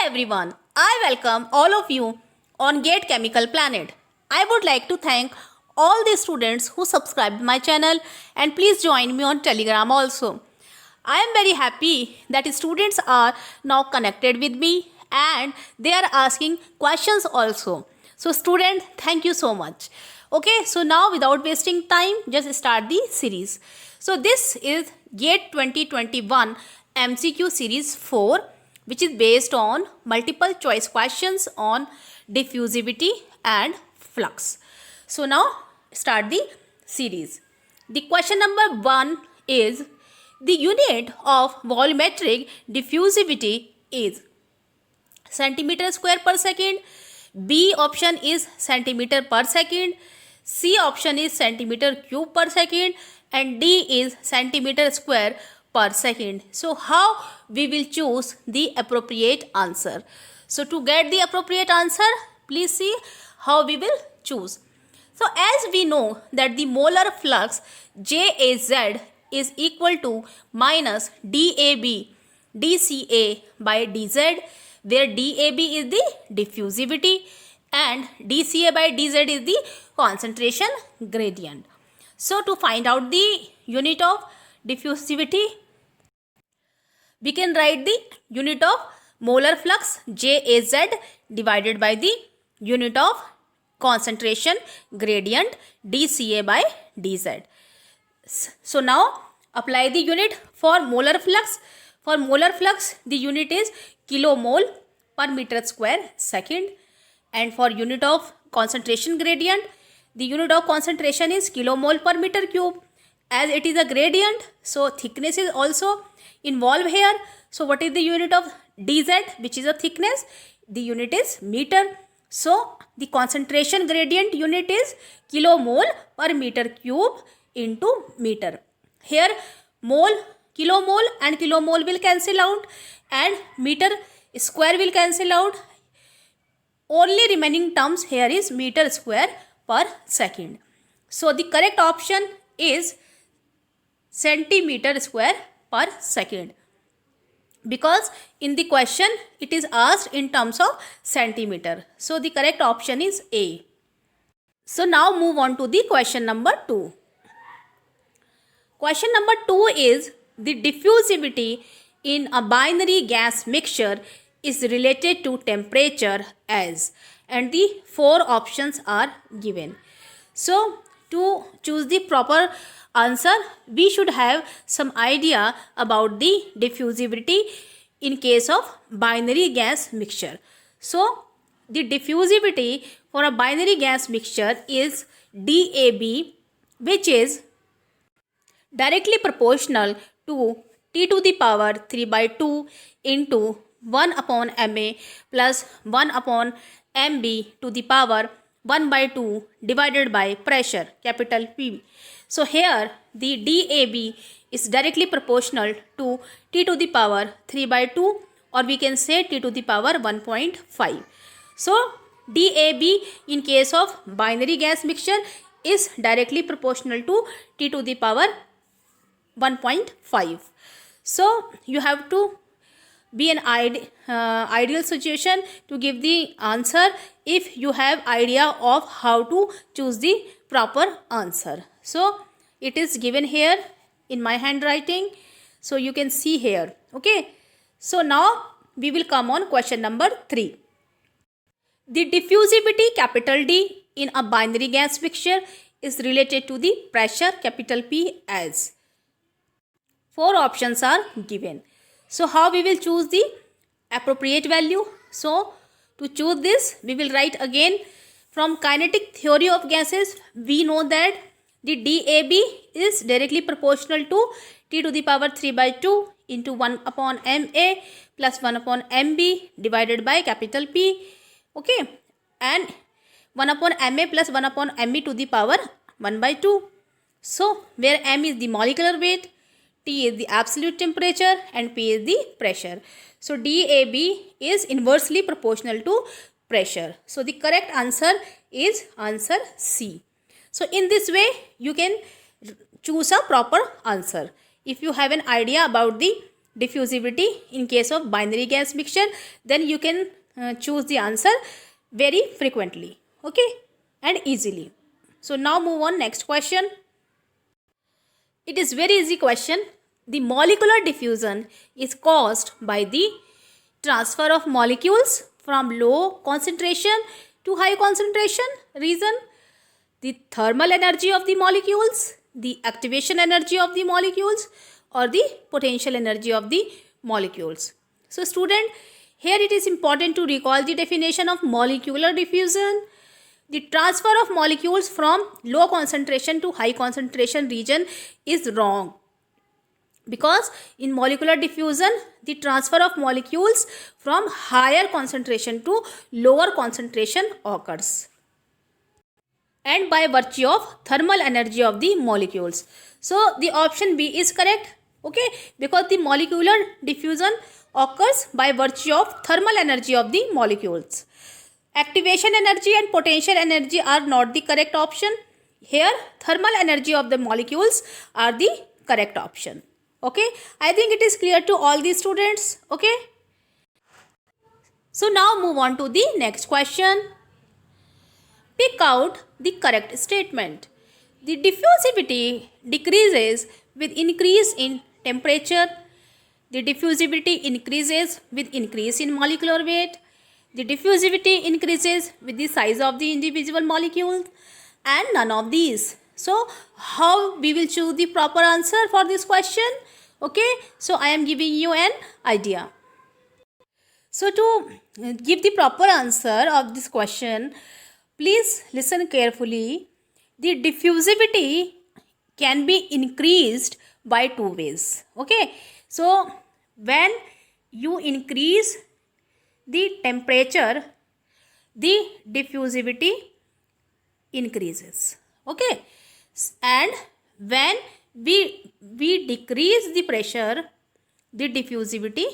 everyone, I welcome all of you on Gate Chemical Planet. I would like to thank all the students who subscribed my channel and please join me on Telegram also. I am very happy that students are now connected with me and they are asking questions also. So student, thank you so much. Okay, so now without wasting time, just start the series. So this is GATE 2021 MCQ series 4, which is based on multiple choice questions on diffusivity and flux. So now start the series. The question number 1 is the unit of volumetric diffusivity is centimeter square per second. B option is centimeter per second. C option is centimeter cube per second and D is centimeter square per second. So how we will choose the appropriate answer? So to get the appropriate answer, please see how we will choose. So as we know that the molar flux JAZ is equal to minus DAB dCA by dZ, where DAB is the diffusivity and dCA by dZ is the concentration gradient. So to find out the unit of diffusivity, we can write the unit of molar flux JAZ divided by the unit of concentration gradient dCA by dZ. So now apply the unit for molar flux. For molar flux, the unit is kilomole per meter square second, and for unit of concentration gradient, the unit of concentration is kilomole per meter cube. As it is a gradient, so thickness is also involved here. So what is the unit of dZ, which is a thickness? The unit is meter. So the concentration gradient unit is kilomole per meter cube into meter. Here mole, kilomole and kilomole will cancel out and meter square will cancel out. Only remaining terms here is meter square per second. So the correct option is centimeter square per second, because in the question it is asked in terms of centimeter. So the correct option is A. So now move on to the question number 2. Question number 2 is the diffusivity in a binary gas mixture is related to temperature as, and the 4 options are given. So to choose the proper answer, we should have some idea about the diffusivity in case of binary gas mixture. So the diffusivity for a binary gas mixture is DAB, which is directly proportional to T to the power 3 by 2 into 1 upon Ma plus 1 upon Mb to the power 1 by 2 divided by pressure, capital P. So here the DAB is directly proportional to T to the power 3 by 2, or we can say T to the power 1.5. So DAB in case of binary gas mixture is directly proportional to T to the power 1.5. So you have to be an ideal situation to give the answer if you have idea of how to choose the proper answer. So it is given here in my handwriting, so you can see here. Okay, so now we will come on question number 3. The diffusivity capital D in a binary gas mixture is related to the pressure capital P as. 4 options are given. So how we will choose the appropriate value? So to choose this, we will write again from kinetic theory of gases. We know that the DAB is directly proportional to T to the power 3 by 2 into 1 upon Ma plus 1 upon Mb divided by capital P. Okay, and 1 upon Ma plus 1 upon Mb to the power 1 by 2. So where M is the molecular weight, T is the absolute temperature and P is the pressure. So DAB is inversely proportional to pressure. So the correct answer is answer C. So in this way you can choose a proper answer. If you have an idea about the diffusivity in case of binary gas mixture, then you can choose the answer very frequently, okay, and easily. So now move on next question. It is very easy question. The molecular diffusion is caused by the transfer of molecules from low concentration to high concentration region, the thermal energy of the molecules, the activation energy of the molecules, or the potential energy of the molecules. So student, here it is important to recall the definition of molecular diffusion. The transfer of molecules from low concentration to high concentration region is wrong, because in molecular diffusion the transfer of molecules from higher concentration to lower concentration occurs, and by virtue of thermal energy of the molecules. So the option B is correct, okay, because the molecular diffusion occurs by virtue of thermal energy of the molecules. Activation energy and potential energy are not the correct option. Here thermal energy of the molecules are the correct option, okay. I think it is clear to all the students, okay. So now move on to the next question. Pick out the correct statement. The diffusivity decreases with increase in temperature. The diffusivity increases with increase in molecular weight. The diffusivity increases with the size of the individual molecules, and none of these. So how we will choose the proper answer for this question? Okay, so I am giving you an idea. So to give the proper answer of this question, please listen carefully. The diffusivity can be increased by two ways, okay. So when you increase the temperature, the diffusivity increases, okay, and when we decrease the pressure, the diffusivity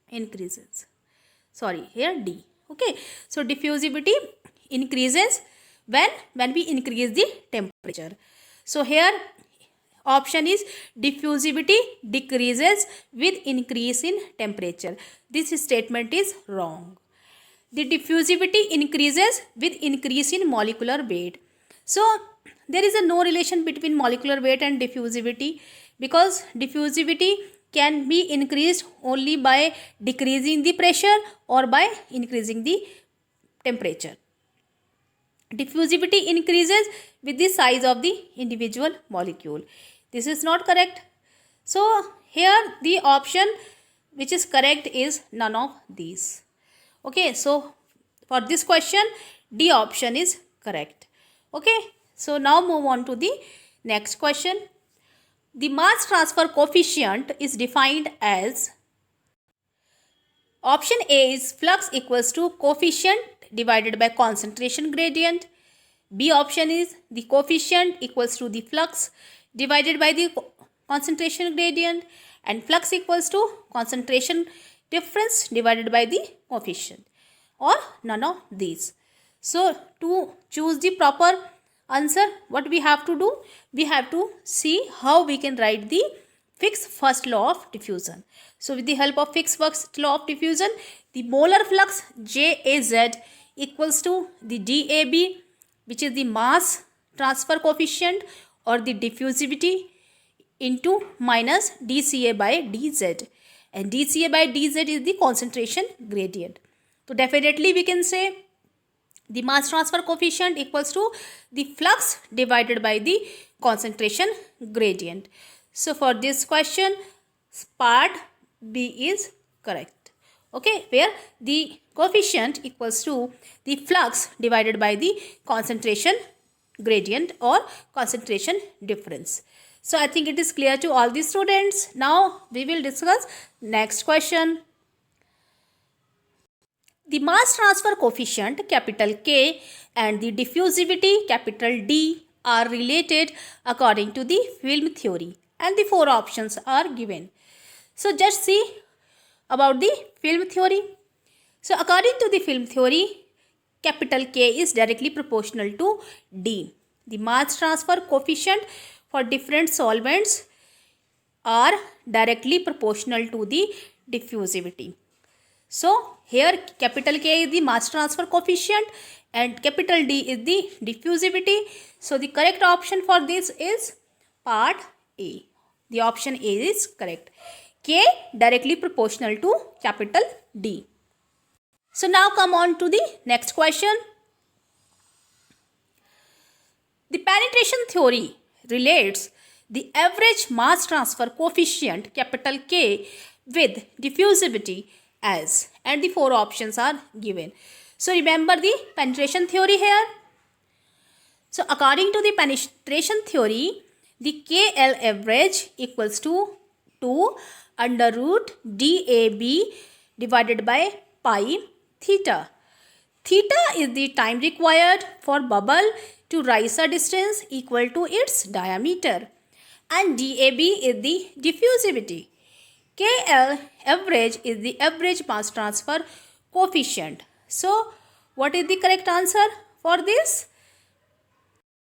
increases. Sorry, here D, okay. So diffusivity increases when we increase the temperature. So here option is diffusivity decreases with increase in temperature. This statement is wrong. The diffusivity increases with increase in molecular weight. So there is a no relation between molecular weight and diffusivity, because diffusivity can be increased only by decreasing the pressure or by increasing the temperature. Diffusivity increases with the size of the individual molecule. This is not correct. So here the option which is correct is none of these. Okay, so for this question D option is correct. Okay, so now move on to the next question. The mass transfer coefficient is defined as, option A is flux equals to coefficient divided by concentration gradient. B option is the coefficient equals to the flux divided by the concentration gradient, and flux equals to concentration difference divided by the coefficient, or none of these. So to choose the proper answer, what we have to do? We have to see how we can write the Fick's first law of diffusion. So with the help of Fick's first law of diffusion, the molar flux JAZ equals to the DAB, which is the mass transfer coefficient or the diffusivity, into minus dCA by dZ, and dCA by dZ is the concentration gradient. So definitely we can say the mass transfer coefficient equals to the flux divided by the concentration gradient. So for this question, part B is correct, okay, where the coefficient equals to the flux divided by the concentration gradient or concentration difference. So I think it is clear to all the students. Now we will discuss next question. The mass transfer coefficient capital K and the diffusivity capital D are related according to the film theory, and the four options are given. So just see about the film theory. So according to the film theory, capital K is directly proportional to D. The mass transfer coefficient for different solvents are directly proportional to the diffusivity. So here capital K is the mass transfer coefficient and capital D is the diffusivity. So the correct option for this is part A. The option A is correct. K directly proportional to capital D. So now come on to the next question. The penetration theory relates the average mass transfer coefficient capital K with diffusivity as, and the four options are given. So remember the penetration theory here. So according to the penetration theory, the KL average equals to 2 under root DAB divided by pi theta. Theta is the time required for bubble to rise a distance equal to its diameter, and DAB is the diffusivity. KL average is the average mass transfer coefficient. So what is the correct answer for this?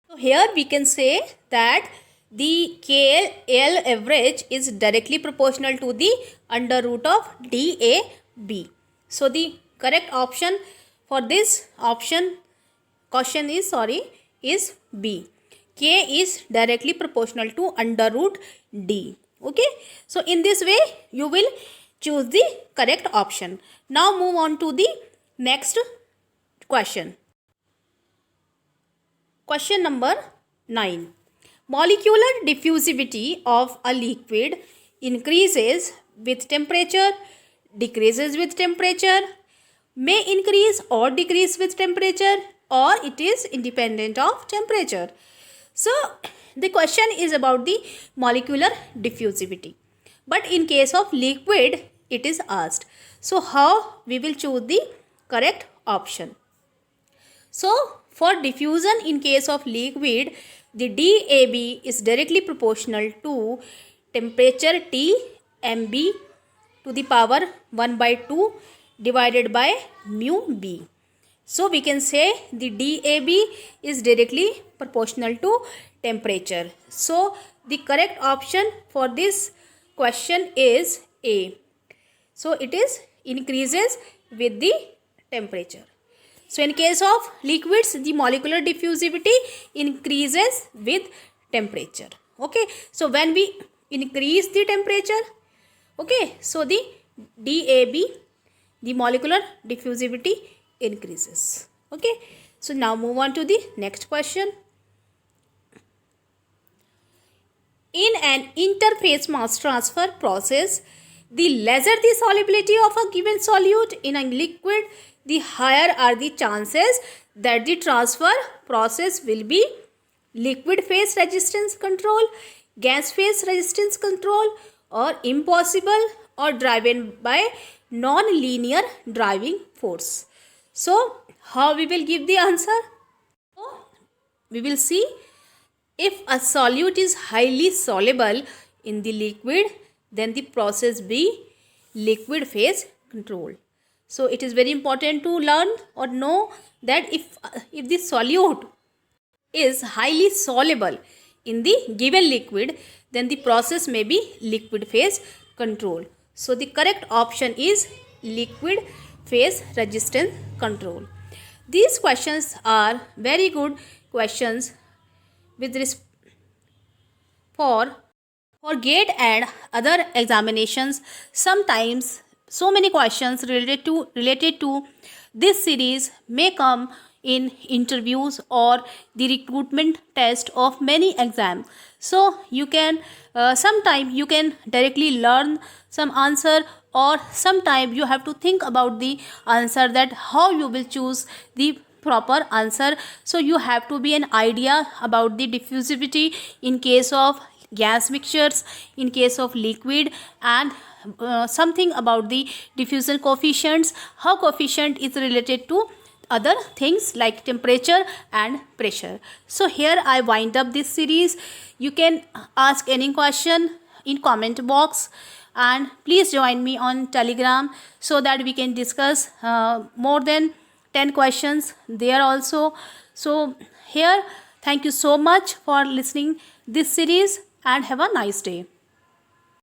So here we can say that the KL average is directly proportional to the under root of DAB. So the correct option for this question is B. K is directly proportional to under root D. Okay. So in this way you will choose the correct option. Now move on to the next question. Question number 9. Molecular diffusivity of a liquid increases with temperature, decreases with temperature, may increase or decrease with temperature, or it is independent of temperature. So the question is about the molecular diffusivity. But in case of liquid, it is asked. So how we will choose the correct option? So for diffusion in case of liquid, the DAB is directly proportional to temperature T mB to the power 1 by 2 divided by mu B. So we can say the DAB is directly proportional to temperature. So the correct option for this question is A. So it is increases with the temperature. So in case of liquids, the molecular diffusivity increases with temperature. Okay. So when we increase the temperature, okay, so the DAB, the molecular diffusivity increases. Okay. So now move on to the next question. In an interface mass transfer process, the lesser the solubility of a given solute in a liquid, the higher are the chances that the transfer process will be liquid phase resistance control, gas phase resistance control, or impossible, or driven by non-linear driving force. So how we will give the answer? So, we will see if a solute is highly soluble in the liquid, then the process be liquid phase control. So it is very important to learn or know that if the solute is highly soluble in the given liquid, then the process may be liquid phase control. So the correct option is liquid phase resistance control. These questions are very good questions with for GATE and other examinations. Sometimes so many questions related to this series may come in interviews or the recruitment test of many exams. So you can sometime you can directly learn some answer, or sometime you have to think about the answer, that how you will choose the proper answer. So you have to be an idea about the diffusivity in case of gas mixtures, in case of liquid, and something about the diffusion coefficients, how coefficient is related to other things like temperature and pressure. So here I wind up this series. You can ask any question in comment box, and please join me on Telegram so that we can discuss more than 10 questions there also. So here, thank you so much for listening this series, and have a nice day.